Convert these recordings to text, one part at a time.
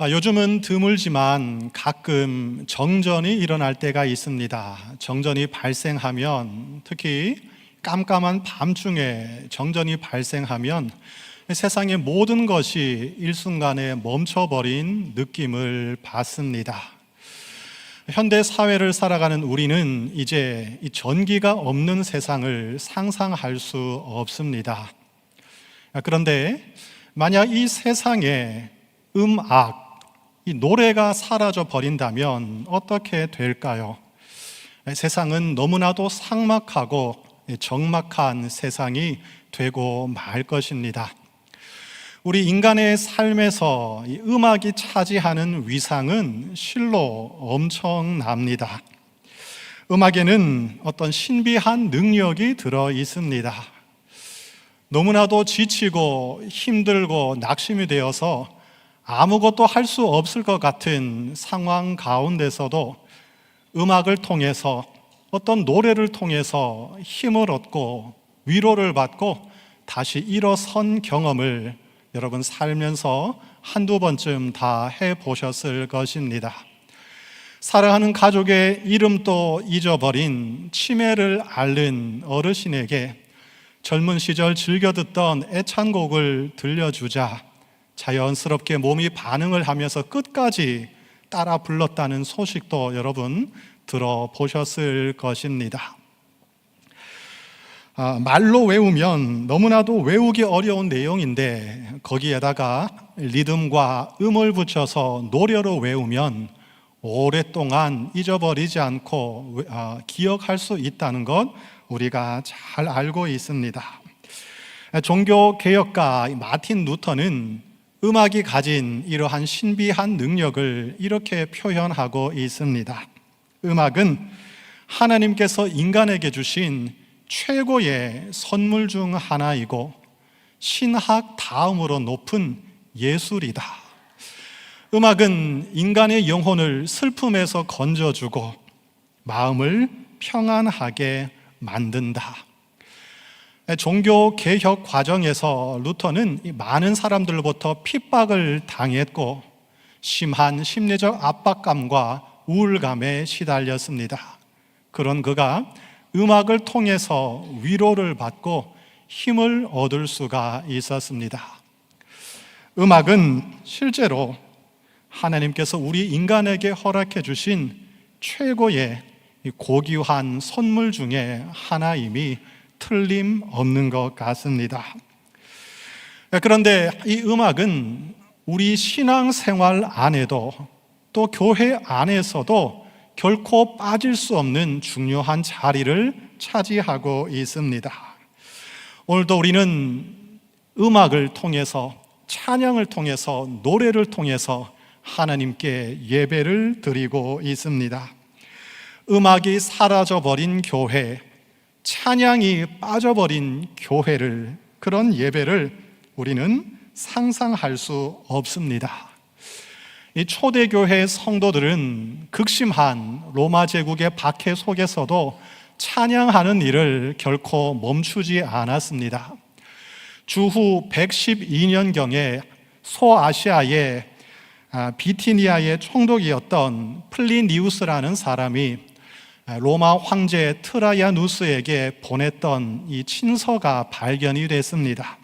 요즘은 드물지만 가끔 정전이 일어날 때가 있습니다. 정전이 발생하면, 특히 깜깜한 밤중에 정전이 발생하면 세상의 모든 것이 일순간에 멈춰버린 느낌을 받습니다. 현대 사회를 살아가는 우리는 이제 이 전기가 없는 세상을 상상할 수 없습니다. 그런데 만약 이 세상에 음악, 이 노래가 사라져 버린다면 어떻게 될까요? 세상은 너무나도 삭막하고 적막한 세상이 되고 말 것입니다. 우리 인간의 삶에서 이 음악이 차지하는 위상은 실로 엄청납니다. 음악에는 어떤 신비한 능력이 들어 있습니다. 너무나도 지치고 힘들고 낙심이 되어서 아무것도 할 수 없을 것 같은 상황 가운데서도 음악을 통해서, 어떤 노래를 통해서 힘을 얻고 위로를 받고 다시 일어선 경험을 여러분 살면서 한두 번쯤 다 해보셨을 것입니다. 사랑하는 가족의 이름도 잊어버린 치매를 앓는 어르신에게 젊은 시절 즐겨 듣던 애창곡을 들려주자 자연스럽게 몸이 반응을 하면서 끝까지 따라 불렀다는 소식도 여러분 들어보셨을 것입니다. 말로 외우면 너무나도 외우기 어려운 내용인데 거기에다가 리듬과 음을 붙여서 노래로 외우면 오랫동안 잊어버리지 않고 기억할 수 있다는 것 우리가 잘 알고 있습니다. 종교개혁가 마틴 루터는 음악이 가진 이러한 신비한 능력을 이렇게 표현하고 있습니다. 음악은 하나님께서 인간에게 주신 최고의 선물 중 하나이고 신학 다음으로 높은 예술이다. 음악은 인간의 영혼을 슬픔에서 건져주고 마음을 평안하게 만든다. 종교 개혁 과정에서 루터는 많은 사람들로부터 핍박을 당했고 심한 심리적 압박감과 우울감에 시달렸습니다. 그런 그가 음악을 통해서 위로를 받고 힘을 얻을 수가 있었습니다. 음악은 실제로 하나님께서 우리 인간에게 허락해 주신 최고의 고귀한 선물 중에 하나임이 틀림없는 것 같습니다. 그런데 이 음악은 우리 신앙생활 안에도 또 교회 안에서도 결코 빠질 수 없는 중요한 자리를 차지하고 있습니다. 오늘도 우리는 음악을 통해서, 찬양을 통해서, 노래를 통해서 하나님께 예배를 드리고 있습니다. 음악이 사라져버린 교회, 찬양이 빠져버린 교회를, 그런 예배를 우리는 상상할 수 없습니다. 이 초대교회 성도들은 극심한 로마 제국의 박해 속에서도 찬양하는 일을 결코 멈추지 않았습니다. 주후 112년경에 소아시아의 비티니아의 총독이었던 플리니우스라는 사람이 로마 황제 트라이아누스에게 보냈던 이 친서가 발견이 됐습니다.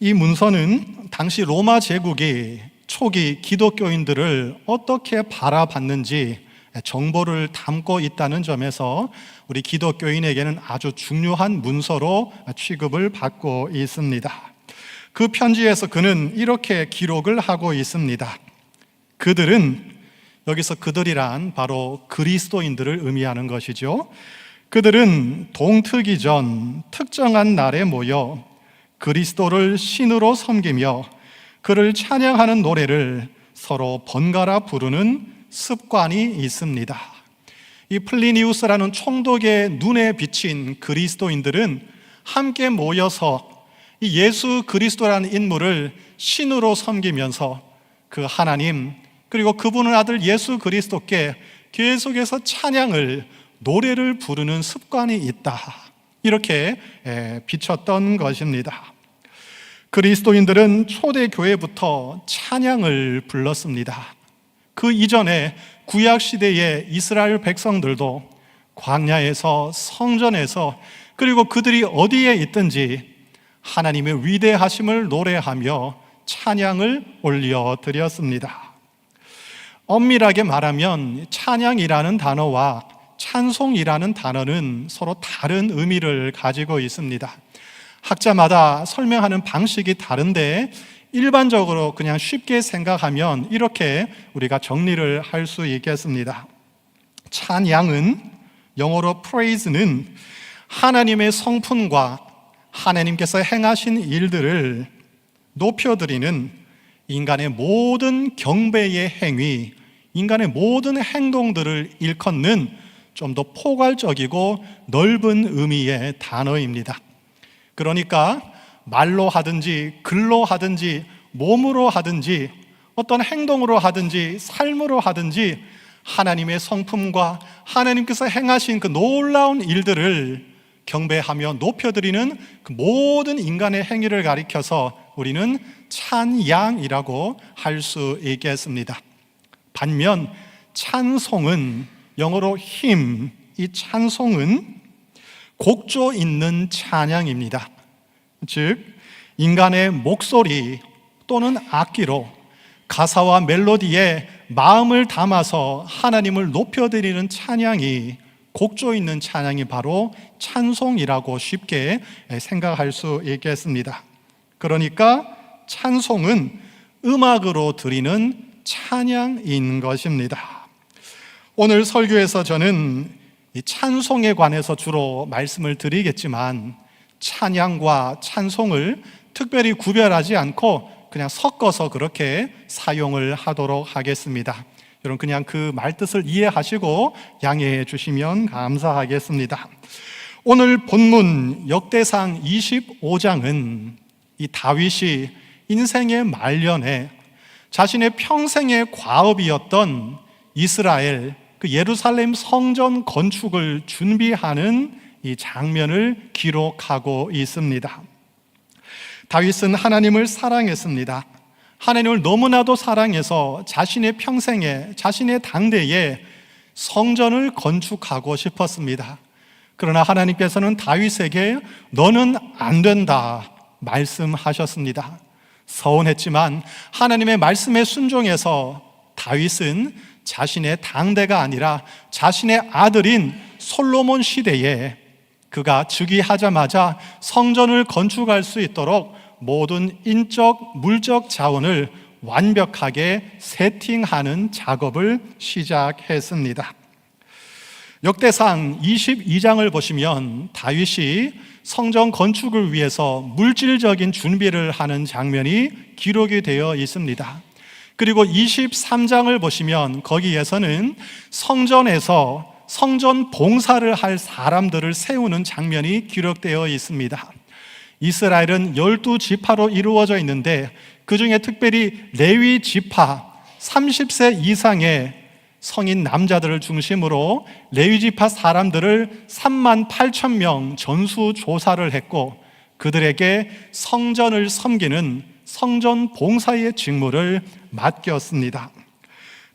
이 문서는 당시 로마 제국이 초기 기독교인들을 어떻게 바라봤는지 정보를 담고 있다는 점에서 우리 기독교인에게는 아주 중요한 문서로 취급을 받고 있습니다. 그 편지에서 그는 이렇게 기록을 하고 있습니다. 그들은, 여기서 그들이란 바로 그리스도인들을 의미하는 것이죠. 그들은 동트기 전 특정한 날에 모여 그리스도를 신으로 섬기며 그를 찬양하는 노래를 서로 번갈아 부르는 습관이 있습니다. 이 플리니우스라는 총독의 눈에 비친 그리스도인들은 함께 모여서 이 예수 그리스도라는 인물을 신으로 섬기면서 그 하나님, 그리고 그분의 아들 예수 그리스도께 계속해서 찬양을, 노래를 부르는 습관이 있다, 이렇게 비쳤던 것입니다. 그리스도인들은 초대교회부터 찬양을 불렀습니다. 그 이전에 구약시대의 이스라엘 백성들도 광야에서, 성전에서, 그리고 그들이 어디에 있든지 하나님의 위대하심을 노래하며 찬양을 올려드렸습니다. 엄밀하게 말하면 찬양이라는 단어와 찬송이라는 단어는 서로 다른 의미를 가지고 있습니다. 학자마다 설명하는 방식이 다른데 일반적으로 그냥 쉽게 생각하면 이렇게 우리가 정리를 할 수 있겠습니다. 찬양은, 영어로 praise는 하나님의 성품과 하나님께서 행하신 일들을 높여드리는 인간의 모든 경배의 행위, 인간의 모든 행동들을 일컫는 좀 더 포괄적이고 넓은 의미의 단어입니다. 그러니까 말로 하든지 글로 하든지 몸으로 하든지 어떤 행동으로 하든지 삶으로 하든지 하나님의 성품과 하나님께서 행하신 그 놀라운 일들을 경배하며 높여드리는 그 모든 인간의 행위를 가리켜서 우리는 찬양이라고 할 수 있겠습니다. 반면 찬송은, 영어로 hymn, 이 찬송은 곡조 있는 찬양입니다. 즉 인간의 목소리 또는 악기로 가사와 멜로디에 마음을 담아서 하나님을 높여드리는 찬양이, 곡조 있는 찬양이 바로 찬송이라고 쉽게 생각할 수 있겠습니다. 그러니까 찬송은 음악으로 드리는 찬양인 것입니다. 오늘 설교에서 저는 이 찬송에 관해서 주로 말씀을 드리겠지만 찬양과 찬송을 특별히 구별하지 않고 그냥 섞어서 그렇게 사용을 하도록 하겠습니다. 여러분 그냥 그 말뜻을 이해하시고 양해해 주시면 감사하겠습니다. 오늘 본문 역대상 25장은 이 다윗이 인생의 말년에 자신의 평생의 과업이었던 이스라엘 그 예루살렘 성전 건축을 준비하는 이 장면을 기록하고 있습니다. 다윗은 하나님을 사랑했습니다. 하나님을 너무나도 사랑해서 자신의 평생에, 자신의 당대에 성전을 건축하고 싶었습니다. 그러나 하나님께서는 다윗에게 너는 안 된다 말씀하셨습니다. 서운했지만 하나님의 말씀에 순종해서 다윗은 자신의 당대가 아니라 자신의 아들인 솔로몬 시대에 그가 즉위하자마자 성전을 건축할 수 있도록 모든 인적, 물적 자원을 완벽하게 세팅하는 작업을 시작했습니다. 역대상 22장을 보시면 다윗이 성전 건축을 위해서 물질적인 준비를 하는 장면이 기록이 되어 있습니다. 그리고 23장을 보시면 거기에서는 성전에서 성전 봉사를 할 사람들을 세우는 장면이 기록되어 있습니다. 이스라엘은 12지파로 이루어져 있는데 그 중에 특별히 레위 지파 30세 이상의 성인 남자들을 중심으로 레위 지파 사람들을 38,000명 전수조사를 했고 그들에게 성전을 섬기는 성전 봉사의 직무를 맡겼습니다.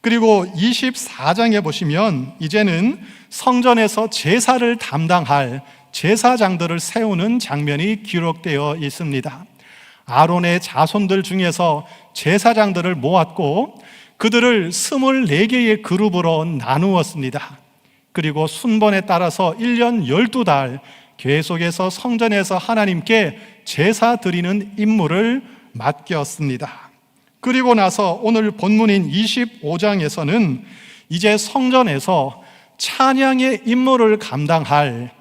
그리고 24장에 보시면 이제는 성전에서 제사를 담당할 제사장들을 세우는 장면이 기록되어 있습니다. 아론의 자손들 중에서 제사장들을 모았고 그들을 24개의 그룹으로 나누었습니다. 그리고 순번에 따라서 1년 12달 계속해서 성전에서 하나님께 제사 드리는 임무를 맡겼습니다. 그리고 나서 오늘 본문인 25장에서는 이제 성전에서 찬양의 임무를 감당할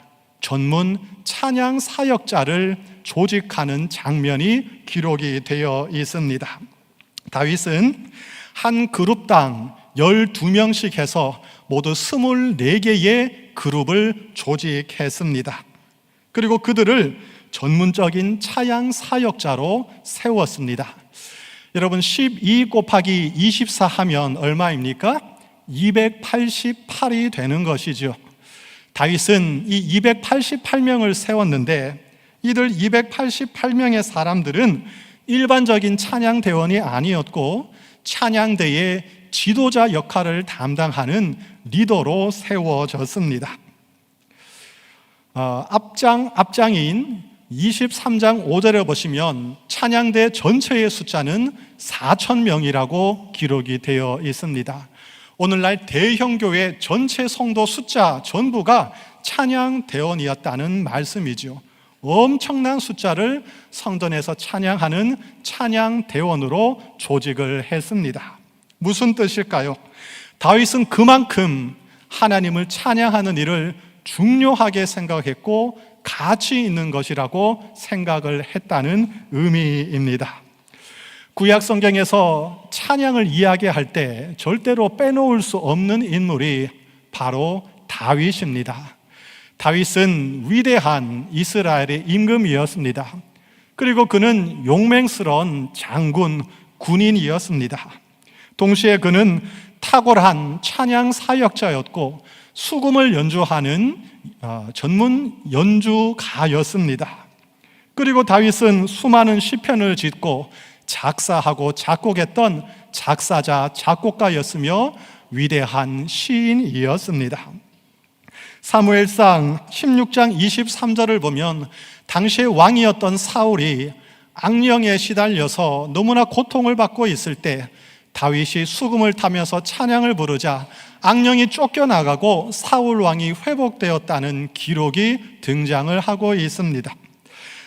전문 찬양 사역자를 조직하는 장면이 기록이 되어 있습니다. 다윗은 한 그룹당 12명씩 해서 모두 24개의 그룹을 조직했습니다. 그리고 그들을 전문적인 찬양 사역자로 세웠습니다. 여러분 12 곱하기 24 하면 얼마입니까? 288이 되는 것이죠. 다윗은 이 288명을 세웠는데 이들 288명의 사람들은 일반적인 찬양대원이 아니었고 찬양대의 지도자 역할을 담당하는 리더로 세워졌습니다. 앞장인 23장 5절에 보시면 찬양대 전체의 숫자는 4,000명이라고 기록이 되어 있습니다. 오늘날 대형교회 전체 성도 숫자 전부가 찬양대원이었다는 말씀이죠. 엄청난 숫자를 성전에서 찬양하는 찬양대원으로 조직을 했습니다. 무슨 뜻일까요? 다윗은 그만큼 하나님을 찬양하는 일을 중요하게 생각했고 가치 있는 것이라고 생각을 했다는 의미입니다. 구약 성경에서 찬양을 이야기할 때 절대로 빼놓을 수 없는 인물이 바로 다윗입니다. 다윗은 위대한 이스라엘의 임금이었습니다. 그리고 그는 용맹스러운 장군, 군인이었습니다. 동시에 그는 탁월한 찬양 사역자였고 수금을 연주하는 전문 연주가였습니다. 그리고 다윗은 수많은 시편을 짓고 작사하고 작곡했던 작사자, 작곡가였으며 위대한 시인이었습니다. 사무엘상 16장 23절을 보면 당시의 왕이었던 사울이 악령에 시달려서 너무나 고통을 받고 있을 때 다윗이 수금을 타면서 찬양을 부르자 악령이 쫓겨나가고 사울 왕이 회복되었다는 기록이 등장을 하고 있습니다.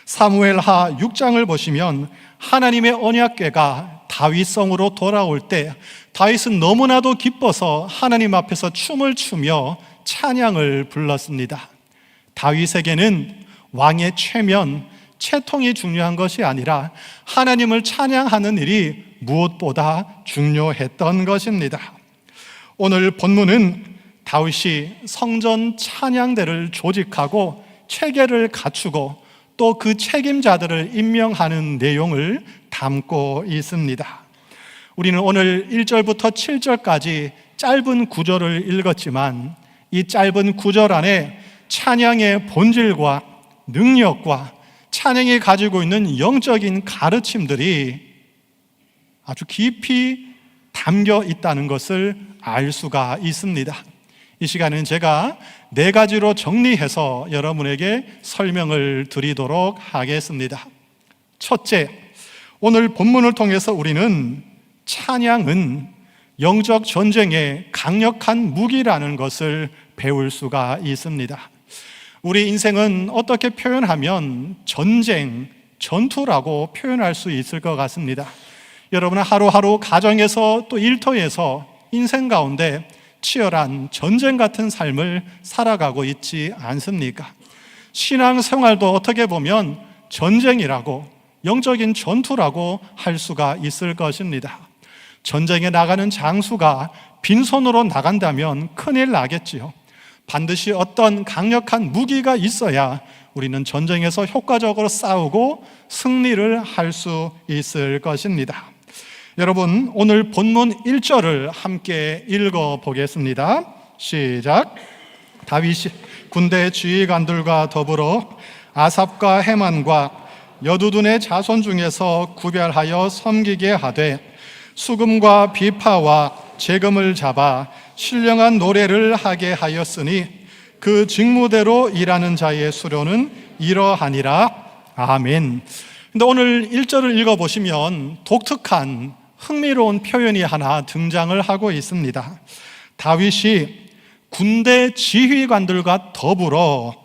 사무엘하 6장을 보시면 하나님의 언약궤가 다윗성으로 돌아올 때 다윗은 너무나도 기뻐서 하나님 앞에서 춤을 추며 찬양을 불렀습니다. 다윗에게는 왕의 체면, 채통이 중요한 것이 아니라 하나님을 찬양하는 일이 무엇보다 중요했던 것입니다. 오늘 본문은 다윗이 성전 찬양대를 조직하고 체계를 갖추고 또 그 책임자들을 임명하는 내용을 담고 있습니다. 우리는 오늘 1절부터 7절까지 짧은 구절을 읽었지만 이 짧은 구절 안에 찬양의 본질과 능력과 찬양이 가지고 있는 영적인 가르침들이 아주 깊이 담겨 있다는 것을 알 수가 있습니다. 이 시간은 제가 4가지로 정리해서 여러분에게 설명을 드리도록 하겠습니다. 첫째, 오늘 본문을 통해서 우리는 찬양은 영적 전쟁의 강력한 무기라는 것을 배울 수가 있습니다. 우리 인생은 어떻게 표현하면 전쟁, 전투라고 표현할 수 있을 것 같습니다. 여러분은 하루하루 가정에서 또 일터에서 인생 가운데 치열한 전쟁 같은 삶을 살아가고 있지 않습니까? 신앙생활도 어떻게 보면 전쟁이라고, 영적인 전투라고 할 수가 있을 것입니다. 전쟁에 나가는 장수가 빈손으로 나간다면 큰일 나겠지요. 반드시 어떤 강력한 무기가 있어야 우리는 전쟁에서 효과적으로 싸우고 승리를 할 수 있을 것입니다. 여러분, 오늘 본문 1절을 함께 읽어보겠습니다. 시작. 다윗이 군대 지휘관들과 더불어 아삽과 헤만과 여두둔의 자손 중에서 구별하여 섬기게 하되 수금과 비파와 제금을 잡아 신령한 노래를 하게 하였으니 그 직무대로 일하는 자의 수료는 이러하니라. 아멘. 근데 오늘 1절을 읽어보시면 독특한 흥미로운 표현이 하나 등장을 하고 있습니다. 다윗이 군대 지휘관들과 더불어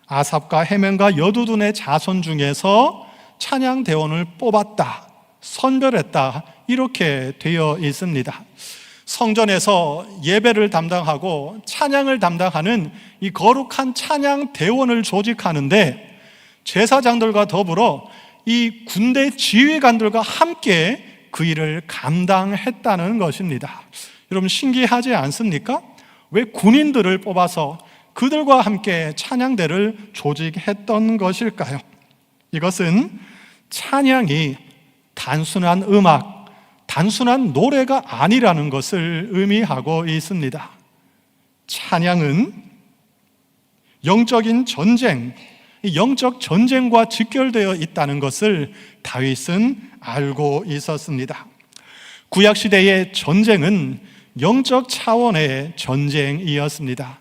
아삽과 헤맨과 여두둔의 자손 중에서 찬양대원을 뽑았다, 선별했다, 이렇게 되어 있습니다. 성전에서 예배를 담당하고 찬양을 담당하는 이 거룩한 찬양대원을 조직하는데 제사장들과 더불어 이 군대 지휘관들과 함께 그 일을 감당했다는 것입니다. 여러분, 신기하지 않습니까? 왜 군인들을 뽑아서 그들과 함께 찬양대를 조직했던 것일까요? 이것은 찬양이 단순한 음악, 단순한 노래가 아니라는 것을 의미하고 있습니다. 찬양은 영적인 전쟁, 이 영적 전쟁과 직결되어 있다는 것을 다윗은 알고 있었습니다. 구약 시대의 전쟁은 영적 차원의 전쟁이었습니다.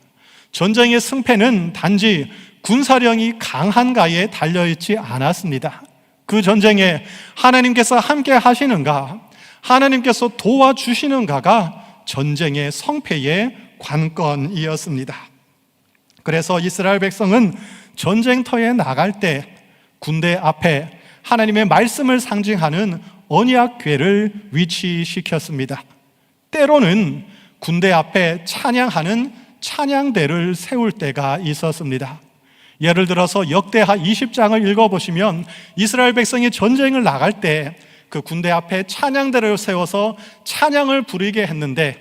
전쟁의 승패는 단지 군사력이 강한가에 달려있지 않았습니다. 그 전쟁에 하나님께서 함께 하시는가, 하나님께서 도와주시는가가 전쟁의 성패의 관건이었습니다. 그래서 이스라엘 백성은 전쟁터에 나갈 때 군대 앞에 하나님의 말씀을 상징하는 언약궤를 위치시켰습니다. 때로는 군대 앞에 찬양하는 찬양대를 세울 때가 있었습니다. 예를 들어서 역대하 20장을 읽어보시면 이스라엘 백성이 전쟁을 나갈 때 그 군대 앞에 찬양대를 세워서 찬양을 부르게 했는데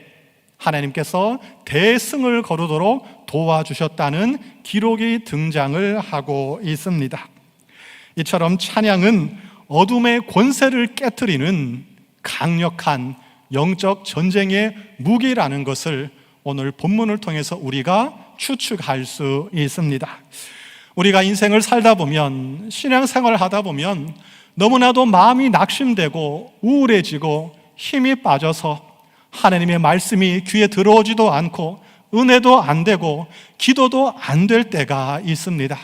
하나님께서 대승을 거두도록 도와주셨다는 기록이 등장을 하고 있습니다. 이처럼 찬양은 어둠의 권세를 깨트리는 강력한 영적 전쟁의 무기라는 것을 오늘 본문을 통해서 우리가 추측할 수 있습니다. 우리가 인생을 살다 보면, 신앙생활을 하다 보면 너무나도 마음이 낙심되고 우울해지고 힘이 빠져서 하나님의 말씀이 귀에 들어오지도 않고 은혜도 안 되고 기도도 안 될 때가 있습니다.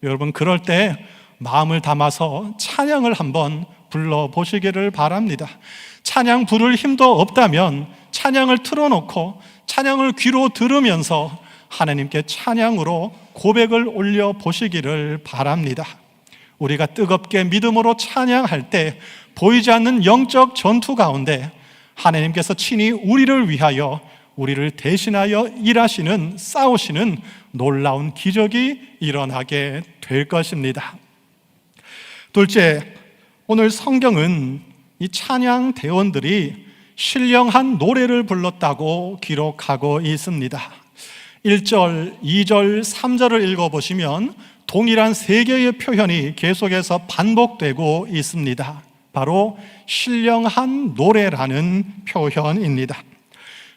여러분, 그럴 때 마음을 담아서 찬양을 한번 불러보시기를 바랍니다. 찬양 부를 힘도 없다면 찬양을 틀어놓고 찬양을 귀로 들으면서 하나님께 찬양으로 고백을 올려보시기를 바랍니다. 우리가 뜨겁게 믿음으로 찬양할 때 보이지 않는 영적 전투 가운데 하나님께서 친히 우리를 위하여, 우리를 대신하여 일하시는, 싸우시는 놀라운 기적이 일어나게 될 것입니다. 둘째, 오늘 성경은 이 찬양 대원들이 신령한 노래를 불렀다고 기록하고 있습니다. 1절, 2절, 3절을 읽어보시면 동일한 세 개의 표현이 계속해서 반복되고 있습니다. 바로 신령한 노래라는 표현입니다.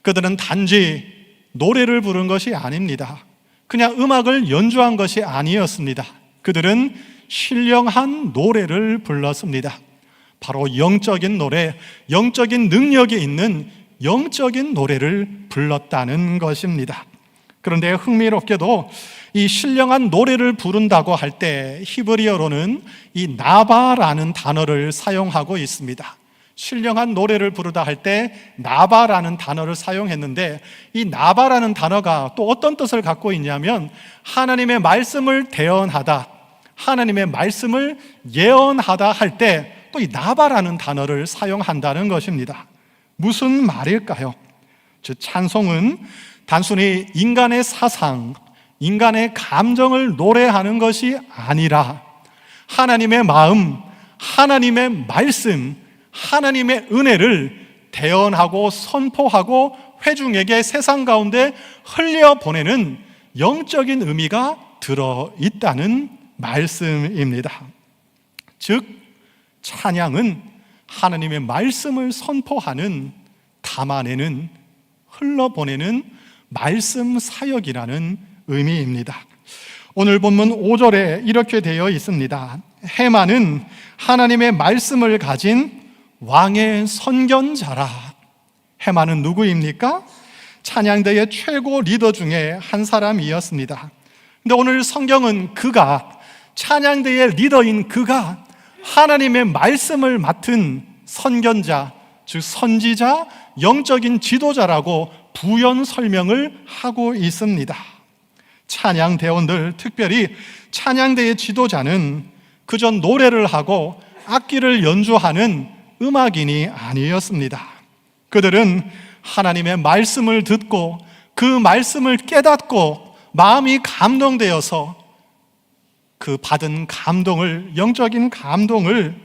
그들은 단지 노래를 부른 것이 아닙니다. 그냥 음악을 연주한 것이 아니었습니다. 그들은 신령한 노래를 불렀습니다. 바로 영적인 노래, 영적인 능력이 있는 영적인 노래를 불렀다는 것입니다. 그런데 흥미롭게도 이 신령한 노래를 부른다고 할 때 히브리어로는 이 나바라는 단어를 사용하고 있습니다. 신령한 노래를 부르다 할 때 나바라는 단어를 사용했는데, 이 나바라는 단어가 또 어떤 뜻을 갖고 있냐면 하나님의 말씀을 대언하다, 하나님의 말씀을 예언하다 할 때 또 이 나바라는 단어를 사용한다는 것입니다. 무슨 말일까요? 즉, 찬송은 단순히 인간의 사상, 인간의 감정을 노래하는 것이 아니라 하나님의 마음, 하나님의 말씀, 하나님의 은혜를 대언하고 선포하고 회중에게 세상 가운데 흘려보내는 영적인 의미가 들어있다는 말씀입니다. 즉, 찬양은 하나님의 말씀을 선포하는, 담아내는, 흘러보내는 말씀 사역이라는 의미입니다. 오늘 본문 5절에 이렇게 되어 있습니다. 헤만은 하나님의 말씀을 가진 왕의 선견자라. 헤만은 누구입니까? 찬양대의 최고 리더 중에 한 사람이었습니다. 근데 오늘 성경은 그가, 찬양대의 리더인 그가 하나님의 말씀을 맡은 선견자, 즉 선지자, 영적인 지도자라고 부연 설명을 하고 있습니다. 찬양대원들, 특별히 찬양대의 지도자는 그저 노래를 하고 악기를 연주하는 음악인이 아니었습니다. 그들은 하나님의 말씀을 듣고 그 말씀을 깨닫고 마음이 감동되어서 그 받은 감동을, 영적인 감동을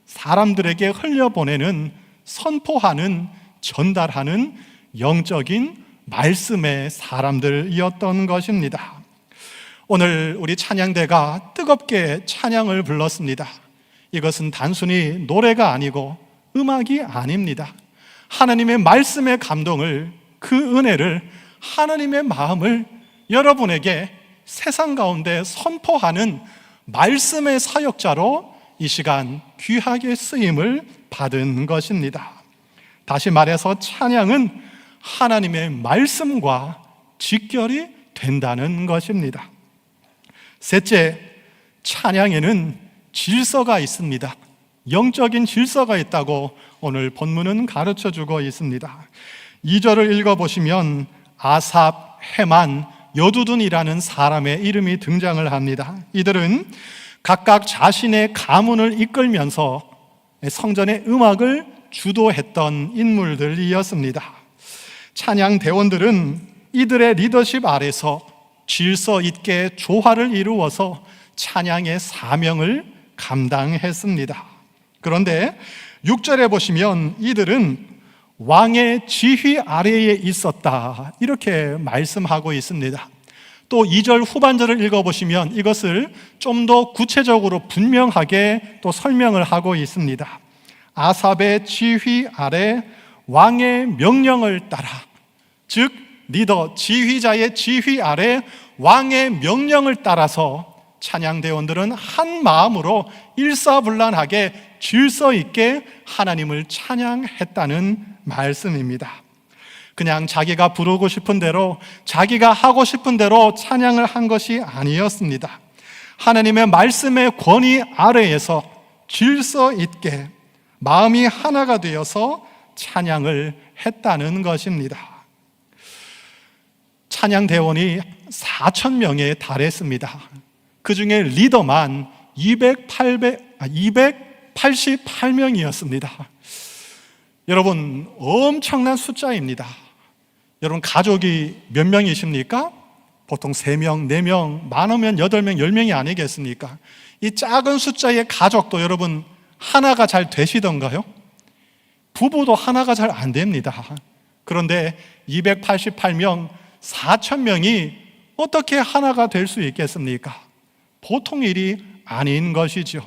사람들에게 흘려보내는, 선포하는, 전달하는 영적인 말씀의 사람들이었던 것입니다. 오늘 우리 찬양대가 뜨겁게 찬양을 불렀습니다. 이것은 단순히 노래가 아니고 음악이 아닙니다. 하나님의 말씀의 감동을, 그 은혜를, 하나님의 마음을 여러분에게 세상 가운데 선포하는 말씀의 사역자로 이 시간 귀하게 쓰임을 받은 것입니다. 다시 말해서 찬양은 하나님의 말씀과 직결이 된다는 것입니다. 셋째, 찬양에는 질서가 있습니다. 영적인 질서가 있다고 오늘 본문은 가르쳐주고 있습니다. 2절을 읽어보시면 아삽, 헤만, 여두둔이라는 사람의 이름이 등장을 합니다. 이들은 각각 자신의 가문을 이끌면서 성전의 음악을 주도했던 인물들이었습니다. 찬양 대원들은 이들의 리더십 아래서 질서 있게 조화를 이루어서 찬양의 사명을 감당했습니다. 그런데 6절에 보시면 이들은 왕의 지휘 아래에 있었다, 이렇게 말씀하고 있습니다. 또 2절 후반절을 읽어보시면 이것을 좀 더 구체적으로 분명하게 또 설명을 하고 있습니다. 아삽의 지휘 아래 왕의 명령을 따라, 즉 리더, 지휘자의 지휘 아래 왕의 명령을 따라서 찬양대원들은 한 마음으로 일사불란하게 질서 있게 하나님을 찬양했다는 말씀입니다. 그냥 자기가 부르고 싶은 대로, 자기가 하고 싶은 대로 찬양을 한 것이 아니었습니다. 하나님의 말씀의 권위 아래에서 질서 있게 마음이 하나가 되어서 찬양을 했다는 것입니다. 찬양대원이 4,000명에 달했습니다. 그 중에 리더만 288명이었습니다. 여러분, 엄청난 숫자입니다. 여러분, 가족이 몇 명이십니까? 보통 3명, 4명, 많으면 8명, 10명이 아니겠습니까? 이 작은 숫자의 가족도 여러분 하나가 잘 되시던가요? 부부도 하나가 잘 안 됩니다. 그런데 288명, 4,000명이 어떻게 하나가 될 수 있겠습니까? 보통 일이 아닌 것이죠.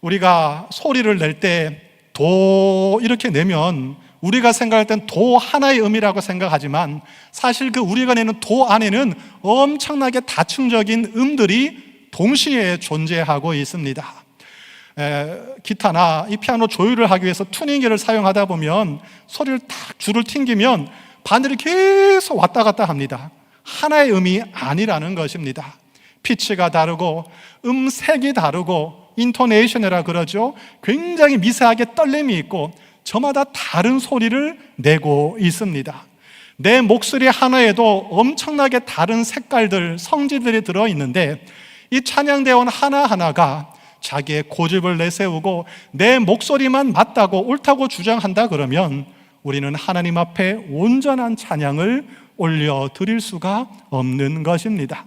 우리가 소리를 낼 때 도 이렇게 내면 우리가 생각할 땐 도 하나의 음이라고 생각하지만 사실 그 우리가 내는 도 안에는 엄청나게 다층적인 음들이 동시에 존재하고 있습니다. 기타나 이 피아노 조율을 하기 위해서 튜닝기를 사용하다 보면 소리를 딱 줄을 튕기면 바늘이 계속 왔다 갔다 합니다. 하나의 음이 아니라는 것입니다. 피치가 다르고 음색이 다르고 인토네이션이라 그러죠. 굉장히 미세하게 떨림이 있고 저마다 다른 소리를 내고 있습니다. 내 목소리 하나에도 엄청나게 다른 색깔들, 성질들이 들어있는데 이 찬양대원 하나하나가 자기의 고집을 내세우고 내 목소리만 맞다고 옳다고 주장한다 그러면 우리는 하나님 앞에 온전한 찬양을 올려드릴 수가 없는 것입니다.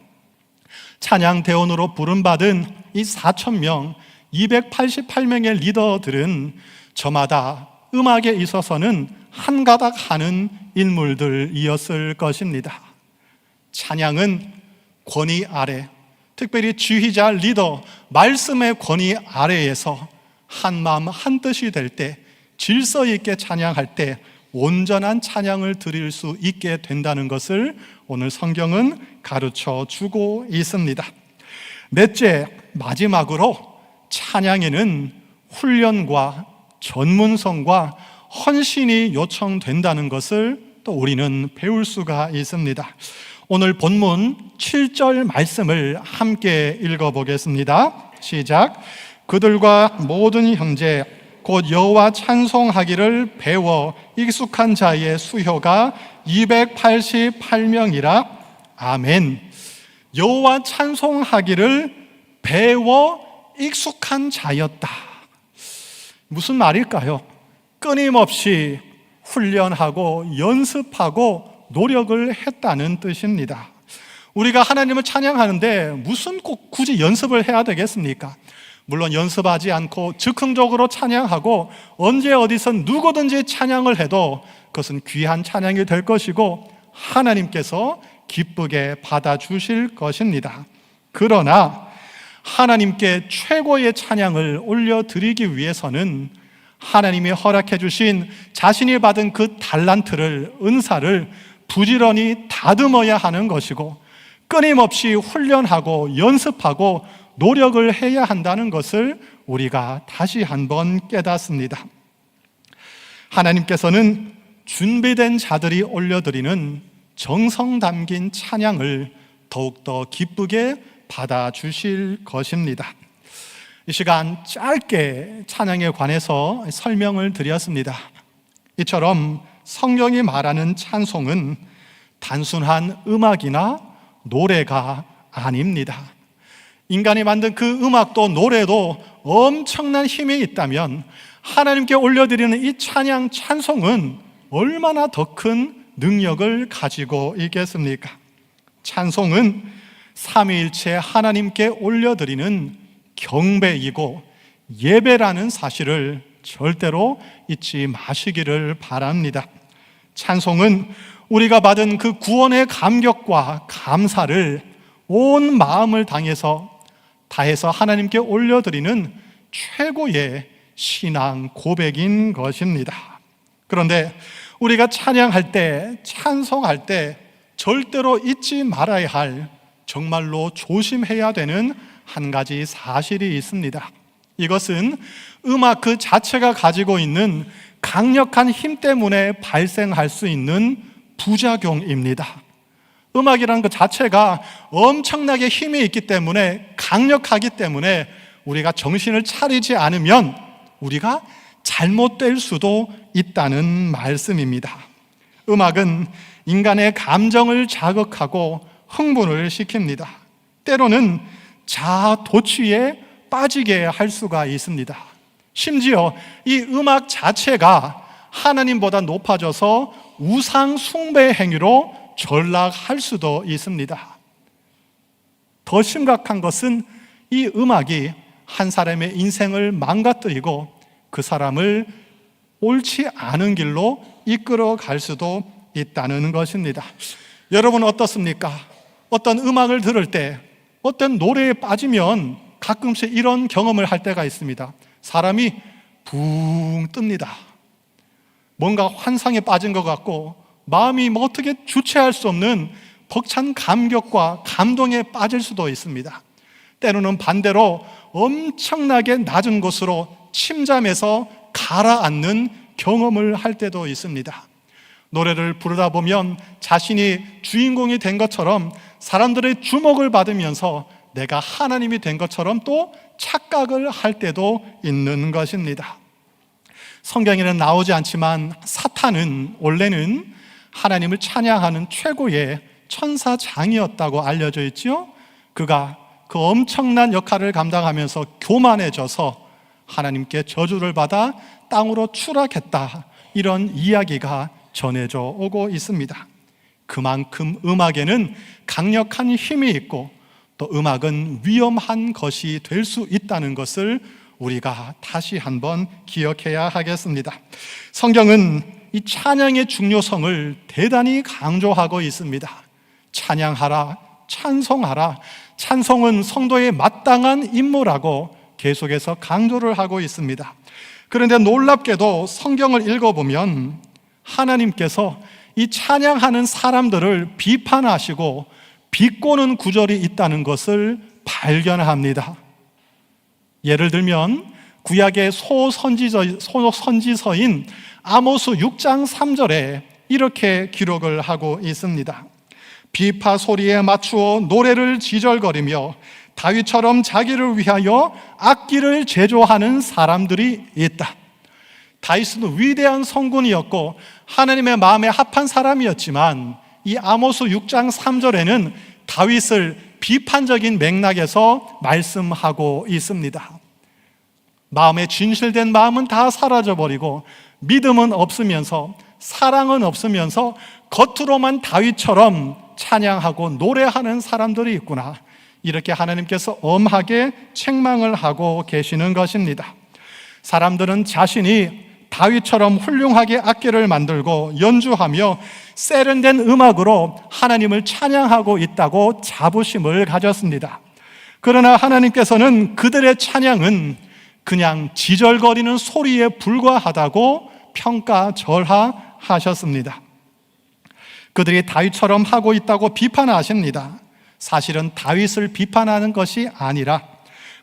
찬양대원으로 부름받은 이 4,000명, 288명의 리더들은 저마다 음악에 있어서는 한가닥 하는 인물들이었을 것입니다. 찬양은 권위 아래, 특별히 지휘자, 리더, 말씀의 권위 아래에서 한 마음 한 뜻이 될 때, 질서 있게 찬양할 때 온전한 찬양을 드릴 수 있게 된다는 것을 오늘 성경은 가르쳐 주고 있습니다. 넷째, 마지막으로 찬양에는 훈련과 전문성과 헌신이 요청된다는 것을 또 우리는 배울 수가 있습니다. 오늘 본문 7절 말씀을 함께 읽어보겠습니다. 시작. 그들과 모든 형제 곧 여호와 찬송하기를 배워 익숙한 자의 수효가 288명이라. 아멘. 여호와 찬송하기를 배워 익숙한 자였다. 무슨 말일까요? 끊임없이 훈련하고 연습하고 노력을 했다는 뜻입니다. 우리가 하나님을 찬양하는데 무슨 꼭 굳이 연습을 해야 되겠습니까? 물론 연습하지 않고 즉흥적으로 찬양하고 언제 어디서 누구든지 찬양을 해도 그것은 귀한 찬양이 될 것이고 하나님께서 기쁘게 받아주실 것입니다. 그러나 하나님께 최고의 찬양을 올려드리기 위해서는 하나님이 허락해 주신 자신이 받은 그 달란트를, 은사를 부지런히 다듬어야 하는 것이고 끊임없이 훈련하고 연습하고 노력을 해야 한다는 것을 우리가 다시 한번 깨닫습니다. 하나님께서는 준비된 자들이 올려드리는 정성 담긴 찬양을 더욱더 기쁘게 받아주실 것입니다. 이 시간 짧게 찬양에 관해서 설명을 드렸습니다. 이처럼 성경이 말하는 찬송은 단순한 음악이나 노래가 아닙니다. 인간이 만든 그 음악도 노래도 엄청난 힘이 있다면 하나님께 올려드리는 이 찬양, 찬송은 얼마나 더 큰 능력을 가지고 있겠습니까? 찬송은 삼위일체 하나님께 올려드리는 경배이고 예배라는 사실을 절대로 잊지 마시기를 바랍니다. 찬송은 우리가 받은 그 구원의 감격과 감사를 온 마음을 다해서 하나님께 올려드리는 최고의 신앙 고백인 것입니다. 그런데 우리가 찬양할 때, 찬송할 때 절대로 잊지 말아야 할, 정말로 조심해야 되는 한 가지 사실이 있습니다. 이것은 음악 그 자체가 가지고 있는 강력한 힘 때문에 발생할 수 있는 부작용입니다. 음악이라는 것 자체가 엄청나게 힘이 있기 때문에, 강력하기 때문에 우리가 정신을 차리지 않으면 우리가 잘못될 수도 있다는 말씀입니다. 음악은 인간의 감정을 자극하고 흥분을 시킵니다. 때로는 자아 도취에 빠지게 할 수가 있습니다. 심지어 이 음악 자체가 하나님보다 높아져서 우상 숭배 행위로 전락할 수도 있습니다. 더 심각한 것은 이 음악이 한 사람의 인생을 망가뜨리고 그 사람을 옳지 않은 길로 이끌어 갈 수도 있다는 것입니다. 여러분 어떻습니까? 어떤 음악을 들을 때, 어떤 노래에 빠지면 가끔씩 이런 경험을 할 때가 있습니다. 사람이 붕 뜹니다. 뭔가 환상에 빠진 것 같고 마음이 어떻게 주체할 수 없는 벅찬 감격과 감동에 빠질 수도 있습니다. 때로는 반대로 엄청나게 낮은 곳으로 침잠해서 가라앉는 경험을 할 때도 있습니다. 노래를 부르다 보면 자신이 주인공이 된 것처럼 사람들의 주목을 받으면서 내가 하나님이 된 것처럼 또 착각을 할 때도 있는 것입니다. 성경에는 나오지 않지만 사탄은 원래는 하나님을 찬양하는 최고의 천사장이었다고 알려져 있죠. 그가 그 엄청난 역할을 감당하면서 교만해져서 하나님께 저주를 받아 땅으로 추락했다, 이런 이야기가 전해져 오고 있습니다. 그만큼 음악에는 강력한 힘이 있고 또 음악은 위험한 것이 될 수 있다는 것을 우리가 다시 한번 기억해야 하겠습니다. 성경은 이 찬양의 중요성을 대단히 강조하고 있습니다. 찬양하라, 찬송하라. 찬송은 성도의 마땅한 임무라고 계속해서 강조를 하고 있습니다. 그런데 놀랍게도 성경을 읽어보면 하나님께서 이 찬양하는 사람들을 비판하시고 비꼬는 구절이 있다는 것을 발견합니다. 예를 들면 구약의 소선지서인 아모스 6장 3절에 이렇게 기록을 하고 있습니다. 비파 소리에 맞추어 노래를 지절거리며 다윗처럼 자기를 위하여 악기를 제조하는 사람들이 있다. 다윗은 위대한 성군이었고 하나님의 마음에 합한 사람이었지만 이 아모스 6장 3절에는 다윗을 비판적인 맥락에서 말씀하고 있습니다. 마음에 진실된 마음은 다 사라져버리고 믿음은 없으면서 사랑은 없으면서 겉으로만 다윗처럼 찬양하고 노래하는 사람들이 있구나, 이렇게 하나님께서 엄하게 책망을 하고 계시는 것입니다. 사람들은 자신이 다윗처럼 훌륭하게 악기를 만들고 연주하며 세련된 음악으로 하나님을 찬양하고 있다고 자부심을 가졌습니다. 그러나 하나님께서는 그들의 찬양은 그냥 지절거리는 소리에 불과하다고 평가절하하셨습니다. 그들이 다윗처럼 하고 있다고 비판하십니다. 사실은 다윗을 비판하는 것이 아니라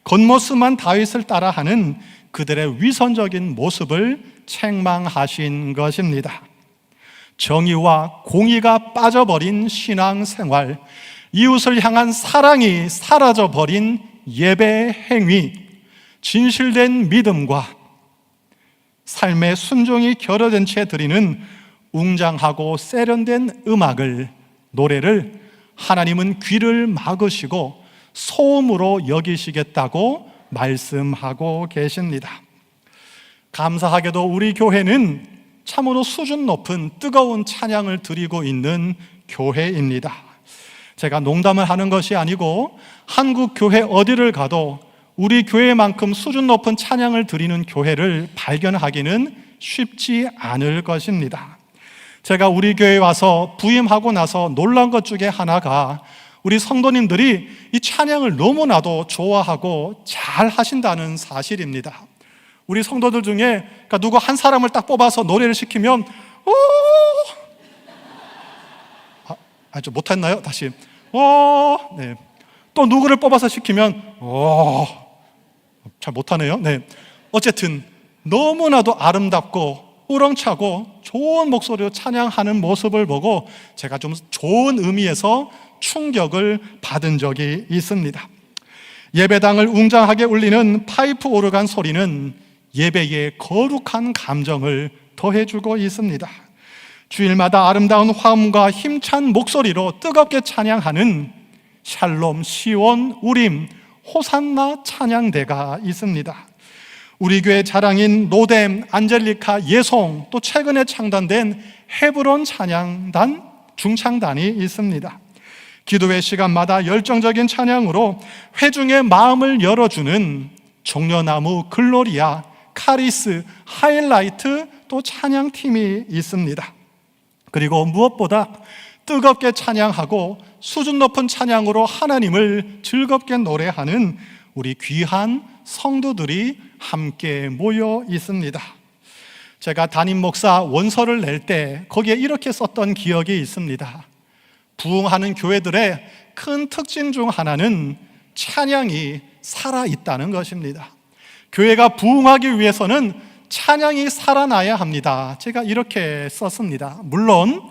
겉모습만 다윗을 따라하는 그들의 위선적인 모습을 책망하신 것입니다. 정의와 공의가 빠져버린 신앙생활, 이웃을 향한 사랑이 사라져버린 예배 행위, 진실된 믿음과 삶의 순종이 결여된 채 드리는 웅장하고 세련된 음악을, 노래를 하나님은 귀를 막으시고 소음으로 여기시겠다고 말씀하고 계십니다. 감사하게도 우리 교회는 참으로 수준 높은 뜨거운 찬양을 드리고 있는 교회입니다. 제가 농담을 하는 것이 아니고 한국 교회 어디를 가도 우리 교회만큼 수준 높은 찬양을 드리는 교회를 발견하기는 쉽지 않을 것입니다. 제가 우리 교회에 와서 부임하고 나서 놀란 것 중에 하나가 우리 성도님들이 이 찬양을 너무나도 좋아하고 잘 하신다는 사실입니다. 우리 성도들 중에 그러니까 누구 한 사람을 딱 뽑아서 노래를 시키면 좀 못했나요? 다시 네. 또 누구를 뽑아서 시키면 잘 못하네요. 네. 어쨌든 너무나도 아름답고 우렁차고 좋은 목소리로 찬양하는 모습을 보고 제가 좀 좋은 의미에서 충격을 받은 적이 있습니다. 예배당을 웅장하게 울리는 파이프 오르간 소리는 예배의 거룩한 감정을 더해주고 있습니다. 주일마다 아름다운 화음과 힘찬 목소리로 뜨겁게 찬양하는 샬롬, 시온, 우림, 호산나 찬양대가 있습니다. 우리 교회 자랑인 노뎀, 안젤리카, 예송, 또 최근에 창단된 헤브론 찬양단, 중창단이 있습니다. 기도회 시간마다 열정적인 찬양으로 회중의 마음을 열어주는 종려나무, 글로리아, 카리스, 하이라이트, 또 찬양팀이 있습니다. 그리고 무엇보다 뜨겁게 찬양하고 수준 높은 찬양으로 하나님을 즐겁게 노래하는 우리 귀한 성도들이 함께 모여 있습니다. 제가 담임 목사 원서를 낼 때 거기에 이렇게 썼던 기억이 있습니다. 부흥하는 교회들의 큰 특징 중 하나는 찬양이 살아있다는 것입니다. 교회가 부흥하기 위해서는 찬양이 살아나야 합니다. 제가 이렇게 썼습니다. 물론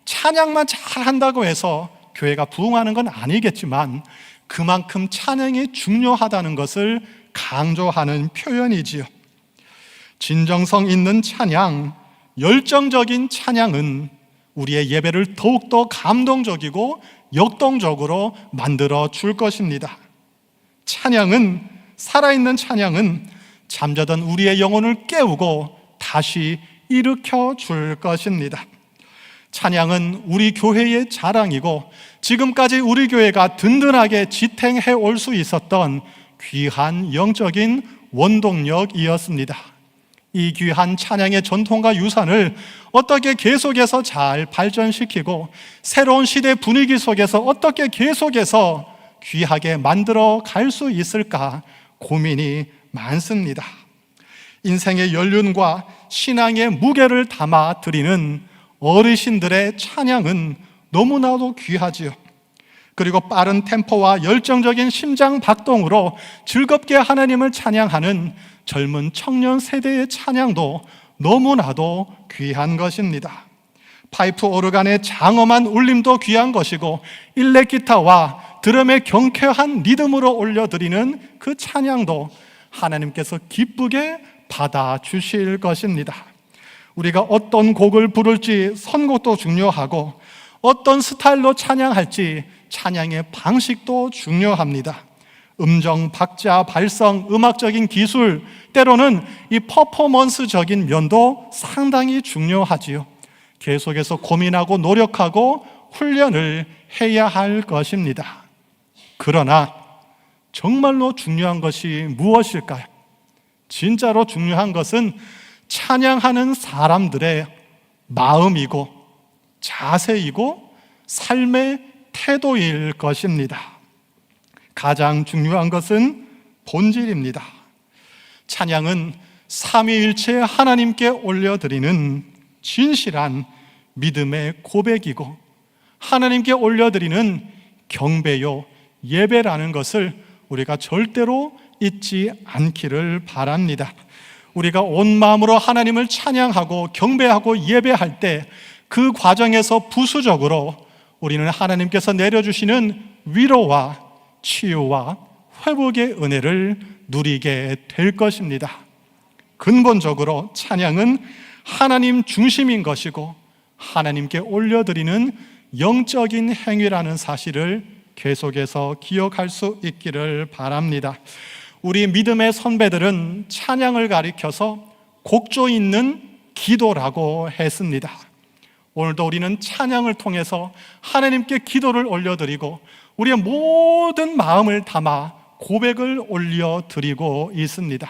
찬양만 잘한다고 해서 교회가 부흥하는 건 아니겠지만 그만큼 찬양이 중요하다는 것을 강조하는 표현이지요. 진정성 있는 찬양, 열정적인 찬양은 우리의 예배를 더욱더 감동적이고 역동적으로 만들어 줄 것입니다. 살아있는 찬양은 잠자던 우리의 영혼을 깨우고 다시 일으켜 줄 것입니다. 찬양은 우리 교회의 자랑이고 지금까지 우리 교회가 든든하게 지탱해 올 수 있었던 귀한 영적인 원동력이었습니다. 이 귀한 찬양의 전통과 유산을 어떻게 계속해서 잘 발전시키고 새로운 시대 분위기 속에서 어떻게 계속해서 귀하게 만들어 갈 수 있을까 고민이 많습니다. 인생의 연륜과 신앙의 무게를 담아 드리는 어르신들의 찬양은 너무나도 귀하지요. 그리고 빠른 템포와 열정적인 심장 박동으로 즐겁게 하나님을 찬양하는 젊은 청년 세대의 찬양도 너무나도 귀한 것입니다. 파이프 오르간의 장엄한 울림도 귀한 것이고 일렉 기타와 드럼의 경쾌한 리듬으로 올려드리는 그 찬양도 하나님께서 기쁘게 받아주실 것입니다. 우리가 어떤 곡을 부를지 선곡도 중요하고 어떤 스타일로 찬양할지 찬양의 방식도 중요합니다. 음정, 박자, 발성, 음악적인 기술, 때로는 이 퍼포먼스적인 면도 상당히 중요하지요. 계속해서 고민하고 노력하고 훈련을 해야 할 것입니다. 그러나 정말로 중요한 것이 무엇일까요? 진짜로 중요한 것은 찬양하는 사람들의 마음이고 자세이고 삶의 태도일 것입니다. 가장 중요한 것은 본질입니다. 찬양은 삼위일체 하나님께 올려드리는 진실한 믿음의 고백이고 하나님께 올려드리는 경배요, 예배라는 것을 우리가 절대로 잊지 않기를 바랍니다. 우리가 온 마음으로 하나님을 찬양하고 경배하고 예배할 때 그 과정에서 부수적으로 우리는 하나님께서 내려주시는 위로와 치유와 회복의 은혜를 누리게 될 것입니다. 근본적으로 찬양은 하나님 중심인 것이고 하나님께 올려드리는 영적인 행위라는 사실을 계속해서 기억할 수 있기를 바랍니다. 우리 믿음의 선배들은 찬양을 가리켜서 곡조 있는 기도라고 했습니다. 오늘도 우리는 찬양을 통해서 하나님께 기도를 올려드리고 우리의 모든 마음을 담아 고백을 올려드리고 있습니다.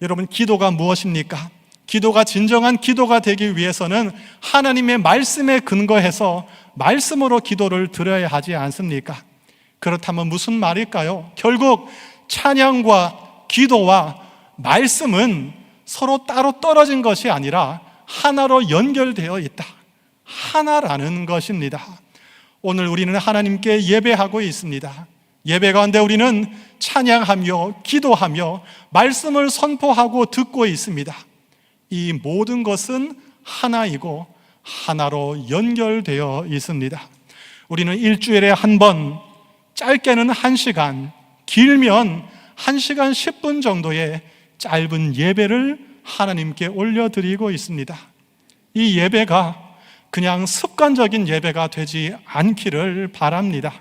여러분, 기도가 무엇입니까? 기도가 진정한 기도가 되기 위해서는 하나님의 말씀에 근거해서 말씀으로 기도를 드려야 하지 않습니까? 그렇다면 무슨 말일까요? 결국 찬양과 기도와 말씀은 서로 따로 떨어진 것이 아니라 하나로 연결되어 있다. 하나라는 것입니다. 오늘 우리는 하나님께 예배하고 있습니다. 예배 가운데 우리는 찬양하며 기도하며 말씀을 선포하고 듣고 있습니다. 이 모든 것은 하나이고 하나로 연결되어 있습니다. 우리는 일주일에 한 번, 짧게는 1시간, 길면 1시간 10분 정도의 짧은 예배를 하나님께 올려드리고 있습니다. 이 예배가 그냥 습관적인 예배가 되지 않기를 바랍니다.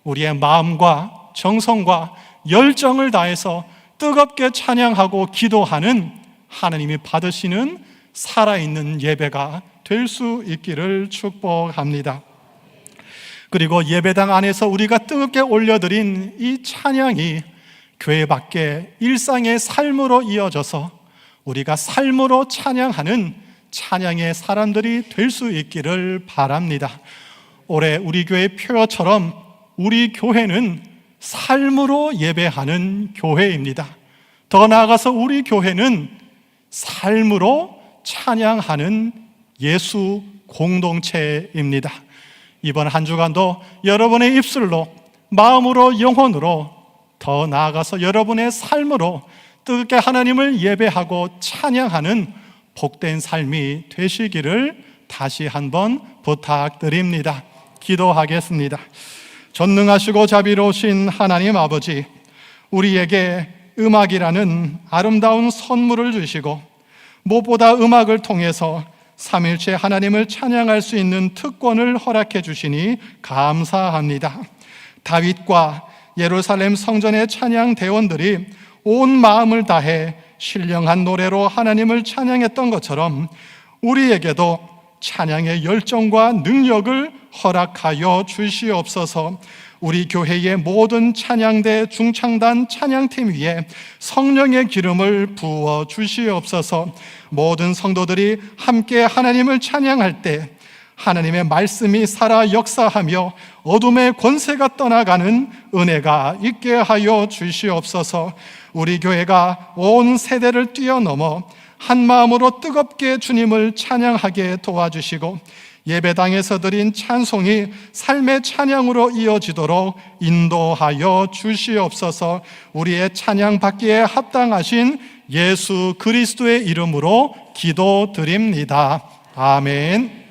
우리의 마음과 정성과 열정을 다해서 뜨겁게 찬양하고 기도하는 하나님이 받으시는 살아있는 예배가 될 수 있기를 축복합니다. 그리고 예배당 안에서 우리가 뜨겁게 올려드린 이 찬양이 교회 밖에 일상의 삶으로 이어져서 우리가 삶으로 찬양하는 찬양의 사람들이 될 수 있기를 바랍니다. 올해 우리 교회 표어처럼 우리 교회는 삶으로 예배하는 교회입니다. 더 나아가서 우리 교회는 삶으로 찬양하는 예수 공동체입니다. 이번 한 주간도 여러분의 입술로, 마음으로, 영혼으로, 더 나아가서 여러분의 삶으로 뜨겁게 하나님을 예배하고 찬양하는 복된 삶이 되시기를 다시 한번 부탁드립니다. 기도하겠습니다. 전능하시고 자비로우신 하나님 아버지, 우리에게 음악이라는 아름다운 선물을 주시고 무엇보다 음악을 통해서 삼일체 하나님을 찬양할 수 있는 특권을 허락해 주시니 감사합니다. 다윗과 예루살렘 성전의 찬양 대원들이 온 마음을 다해 신령한 노래로 하나님을 찬양했던 것처럼 우리에게도 찬양의 열정과 능력을 허락하여 주시옵소서. 우리 교회의 모든 찬양대 중창단 찬양팀 위에 성령의 기름을 부어 주시옵소서. 모든 성도들이 함께 하나님을 찬양할 때 하나님의 말씀이 살아 역사하며 어둠의 권세가 떠나가는 은혜가 있게 하여 주시옵소서. 우리 교회가 온 세대를 뛰어넘어 한 마음으로 뜨겁게 주님을 찬양하게 도와주시고 예배당에서 드린 찬송이 삶의 찬양으로 이어지도록 인도하여 주시옵소서. 우리의 찬양 받기에 합당하신 예수 그리스도의 이름으로 기도드립니다. 아멘.